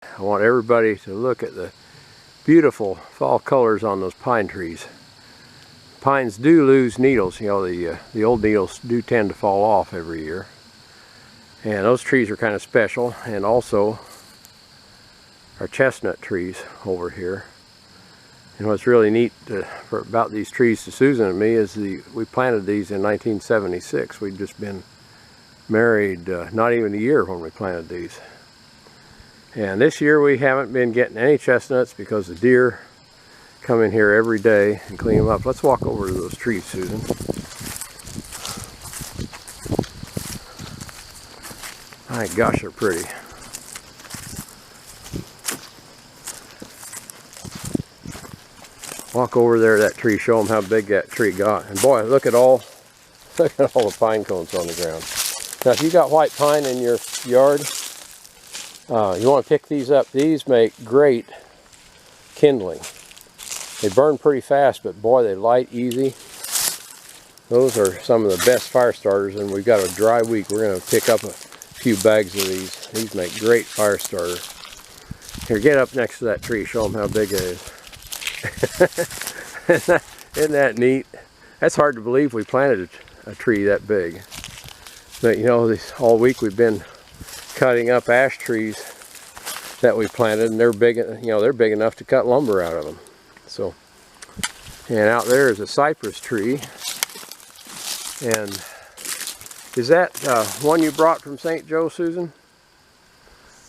I want everybody to look at the beautiful fall colors on those pine trees. Pines do lose needles, you know, the old needles do tend to fall off every year. And those trees are kind of special, and also our chestnut trees over here. And what's really neat about these trees to Susan and me is we planted these in 1976. We'd just been married not even a year when we planted these. And this year we haven't been getting any chestnuts because the deer come in here every day and clean them up. Let's walk over to those trees, Susan. My gosh, they're pretty. Walk over there to that tree, show them how big that tree got. And boy, look at all the pine cones on the ground. Now, if you got white pine in your yard, you want to pick these up. These make great kindling. They burn pretty fast, but boy, they light easy. Those are some of the best fire starters, and we've got a dry week. We're going to pick up a few bags of these. These make great fire starter. Here, get up next to that tree. Show them how big it is. Isn't that neat? That's hard to believe we planted a tree that big. But you know, all week we've been cutting up ash trees that we planted, and they're big. You know, they're big enough to cut lumber out of them. So, and out there is a cypress tree. And is that one you brought from St. Joe, Susan?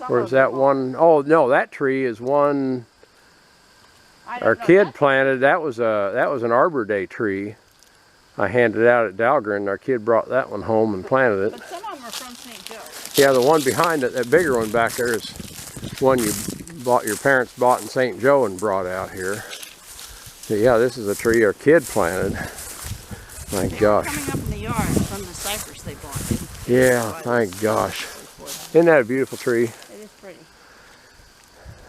Or is that one? Oh no, that tree is one our kid planted. That was an Arbor Day tree. I handed out at Dahlgren. Our kid brought that one home and planted it. But some of them are from St. Joe. Yeah, the one behind it, that bigger one back there, is one your parents bought in St. Joe and brought out here. So yeah, this is a tree our kid planted. My gosh. Coming up in the yard from the cypress they bought. Yeah, my gosh. Isn't that a beautiful tree? It is pretty.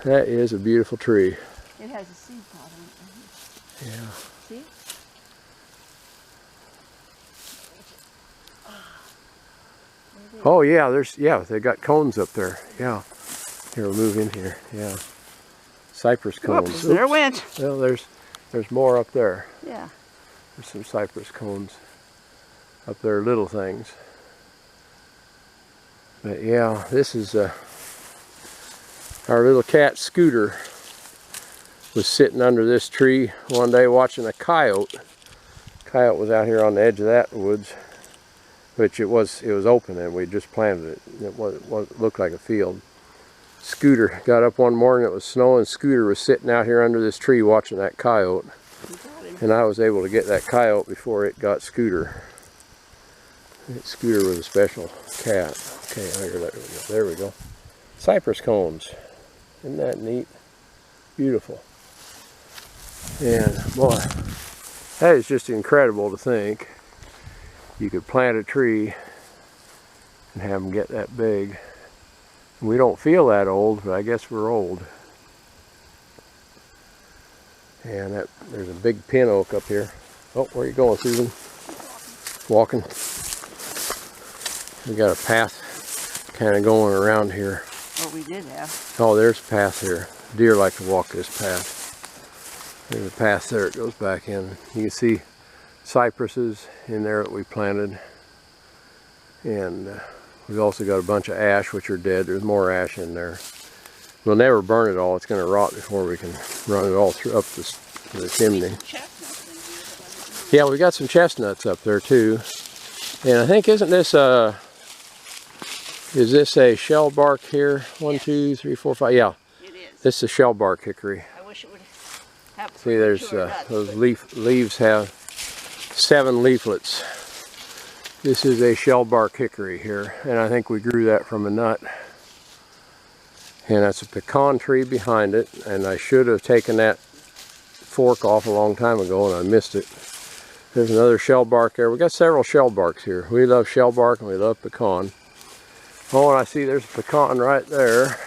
That is a beautiful tree. It has a seed pod on it. Yeah. See? Oh yeah, they got cones up there. Yeah. Here, we'll move in here. Yeah. Cypress cones. Oops, there it went. Well, there's more up there. Yeah. There's some cypress cones up there, little things. But yeah, this is our little cat Scooter was sitting under this tree one day watching a coyote. Coyote was out here on the edge of that woods, which it was open, and we just planted it. It looked like a field. Scooter got up one morning, it was snowing. Scooter was sitting out here under this tree watching that coyote. And I was able to get that coyote before it got Scooter. Scooter was a special cat. Okay, there we go. Cypress cones. Isn't that neat? Beautiful. And boy, that is just incredible to think you could plant a tree and have them get that big. We don't feel that old, but I guess we're old. And there's a big pin oak up here. Oh, where are you going, Susan? Walking. We got a path kind of going around here. Oh, we did have. Oh, there's a path here. Deer like to walk this path. There's a path there, it goes back in. You can see cypresses in there that we planted. And we've also got a bunch of ash, which are dead. There's more ash in there. We'll never burn it all. It's going to rot before we can run it all up the chimney. Yeah, we got some chestnuts up there too. And I think, is this a shellbark here? 1, 2, 3, 4, 5. Yeah. It is. This is a shellbark hickory. I wish it would have. See, there's those leaves have 7 leaflets. This is a shellbark hickory here, and I think we grew that from a nut. And that's a pecan tree behind it, and I should have taken that fork off a long time ago and I missed it. There's another shellbark there. We got several shellbarks here. We love shellbark and we love pecan. Oh, and I see there's a pecan right there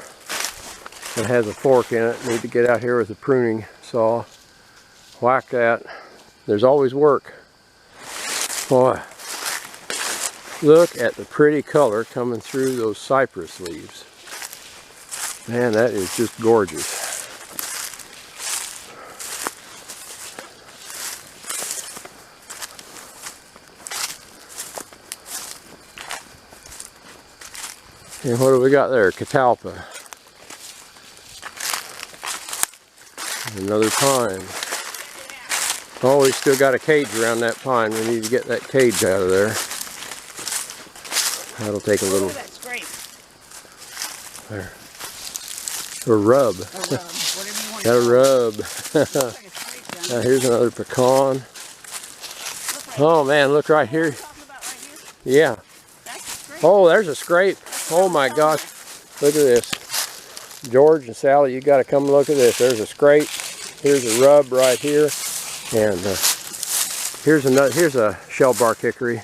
that has a fork in it. Need to get out here with a pruning saw. Whack that. There's always work. Boy, look at the pretty color coming through those cypress leaves. Man, that is just gorgeous. And what do we got there? Catalpa. Another pine. Oh, we still got a cage around that pine. We need to get that cage out of there. That'll take a little. That scrape. There. A rub. Got a rub. Now here's another pecan. Oh man, look right here. Yeah. Oh, there's a scrape. Oh my gosh. Look at this. George and Sally, you got to come look at this. There's a scrape. Here's a rub right here. And here's a shellbark hickory.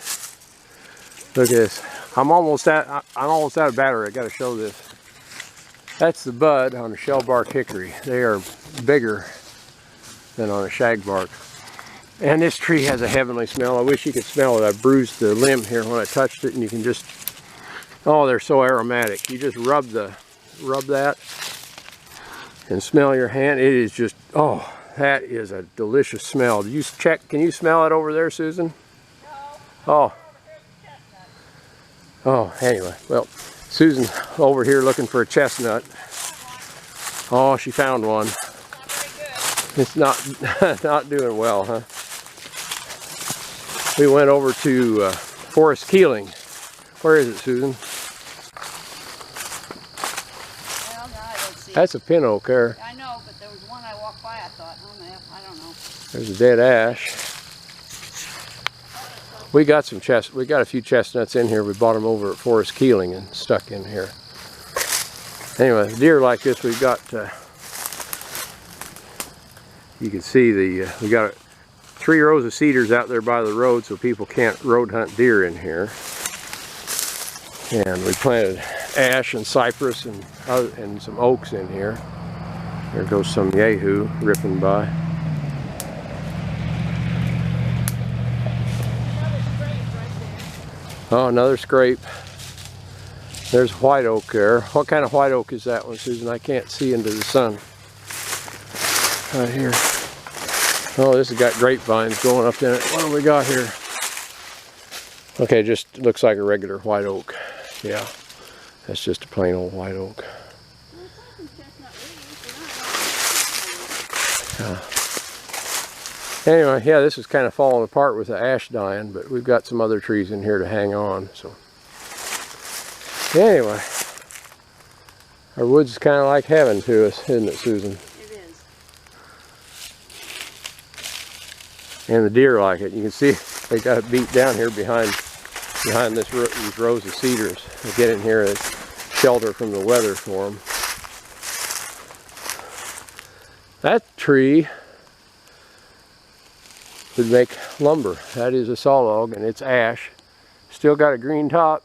Look at this. I'm almost out of battery. I got to show this. That's the bud on a shellbark hickory. They are bigger than on a shagbark. And this tree has a heavenly smell. I wish you could smell it. I bruised the limb here when I touched it, and you can just, oh, they're so aromatic. You just rub that and smell your hand. It is just, oh, that is a delicious smell. Can you smell it over there, Susan? No. Oh, anyway, well, Susan's over here looking for a chestnut. Oh, she found one. It's not doing well, huh? We went over to Forest Keeling. Where is it, Susan? Well, no, I don't see That's a pin oak there. I know, but there was one I walked by, I thought, oh man, I don't know. There's a dead ash. We got a few chestnuts in here. We bought them over at Forest Keeling and stuck in here. Anyway, deer like this, we've got, you can see we got 3 rows of cedars out there by the road so people can't road hunt deer in here. And we planted ash and cypress and some oaks in here. There goes some yahoo ripping by. Oh, another scrape. There's white oak there. What kind of white oak is that one, Susan? I can't see into the sun. Right here. Oh, this has got grapevines going up in it. What do we got here? Okay, just looks like a regular white oak. Yeah, that's just a plain old white oak. Anyway, yeah, this is kind of falling apart with the ash dying, but we've got some other trees in here to hang on. So anyway, our woods is kind of like heaven to us, isn't it, Susan? It is. And the deer like it. You can see they got it beat down here behind these rows of cedars. They get in here as shelter from the weather for them. That tree would make lumber. That is a saw log, and it's ash. Still got a green top.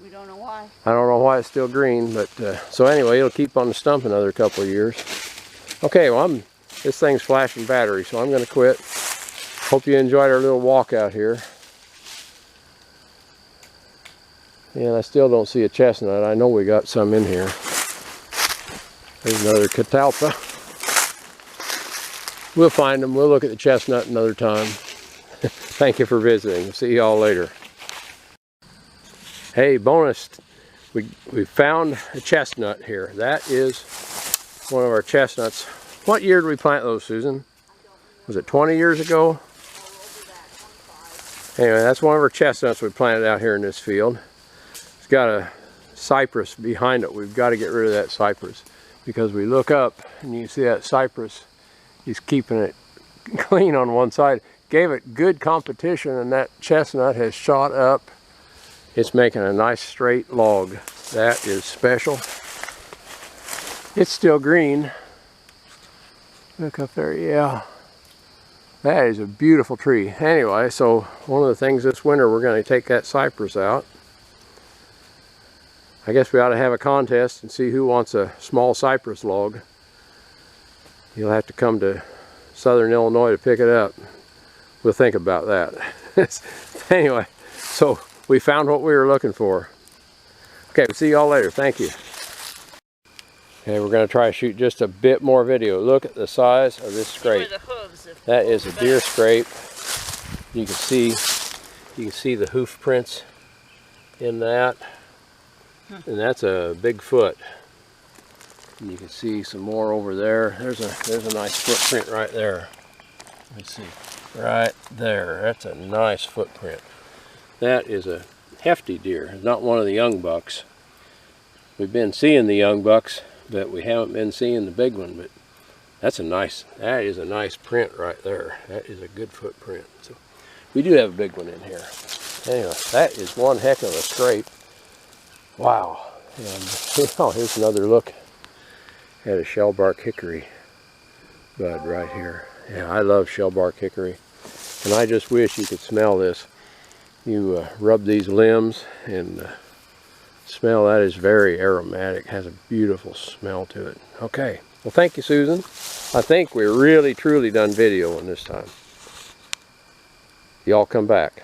We don't know why. I don't know why it's still green, but so anyway, it'll keep on the stump another couple of years. Okay, well, this thing's flashing battery, so I'm going to quit. Hope you enjoyed our little walk out here. And I still don't see a chestnut. I know we got some in here. There's another catalpa. We'll find them. We'll look at the chestnut another time. Thank you for visiting. See you all later. Hey, bonus. We found a chestnut here. That is one of our chestnuts. What year did we plant those, Susan? Was it 20 years ago? Anyway, that's one of our chestnuts we planted out here in this field. It's got a cypress behind it. We've got to get rid of that cypress because we look up and you can see that cypress. He's keeping it clean on one side. Gave it good competition, and that chestnut has shot up. It's making a nice straight log. That is special. It's still green. Look up there, yeah. That is a beautiful tree. Anyway, so one of the things this winter, we're going to take that cypress out. I guess we ought to have a contest and see who wants a small cypress log. You'll have to come to Southern Illinois to pick it up. We'll think about that. Anyway, so we found what we were looking for. Okay, we'll see you all later. Thank you. Okay, we're going to try to shoot just a bit more video. Look at the size of this scrape. The hooves, That is a deer scrape. You can see the hoof prints in that. And that's a big foot. And you can see some more over there. There's a nice footprint right there. Let's see. Right there. That's a nice footprint. That is a hefty deer. Not one of the young bucks. We've been seeing the young bucks, but we haven't been seeing the big one. But that is a nice print right there. That is a good footprint. So we do have a big one in here. Anyway, that is one heck of a scrape. Wow. And oh, here's another look at a shellbark hickory bud right here. Yeah, I love shellbark hickory. And I just wish you could smell this. You rub these limbs and smell. That is very aromatic. Has a beautiful smell to it. Okay. Well, thank you, Susan. I think we're really, truly done videoing this time. Y'all come back.